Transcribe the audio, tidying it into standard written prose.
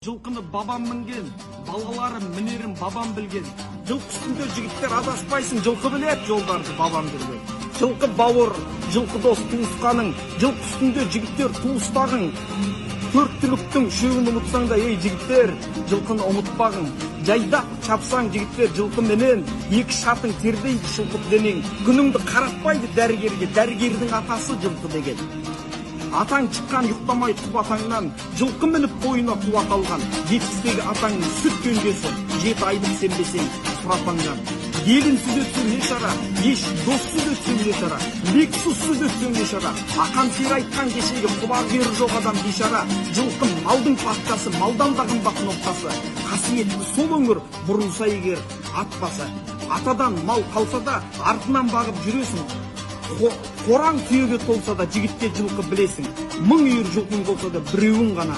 Жылқыны бабам мінген, балалары мінерін бабам білген. Жылқы үстінде жігіттер адаспайсың, жылқы білет жолдарды бабам білген. Жылқы бауыр, жылқы дос туысқаның, жылқы үстінде жігіттер туыстағың. Төрт түліктің үшеуін ұмытсаң да, ей жігіттер, жылқыны ұмытпағың. Жайдақ чапсаң жігіттер жылқы менен, екі шатың тердейді шылқып денең. Күніңді қаратпайды дәрігерге, дәрігердің атасы жылқы деген. Атаң шыққан ұйықтамай туып атаңнан, жылқы мініп бойына қуат алған. Жетпістегі атаңның сүт көнгесі, 7 айлық сенбесең сұрапаңнан. Елінсіз өтсең не шара, еш доссыз өтсең не шара, лексуссыз өтсең не шара. Ақан сері айтқан кешегі құлағері жоқ адам бейшара. Жылқы малдың патшасы, малдан да қымбат ноқтасы. Қасиетті сол өңір бұрылса егер атпаса. Атадан мал қалса да артынан бағып жүресің. Қораң түйеге толса да жігітке жылқы білесің. 1000 үйір жылқың болса да біреуін ғана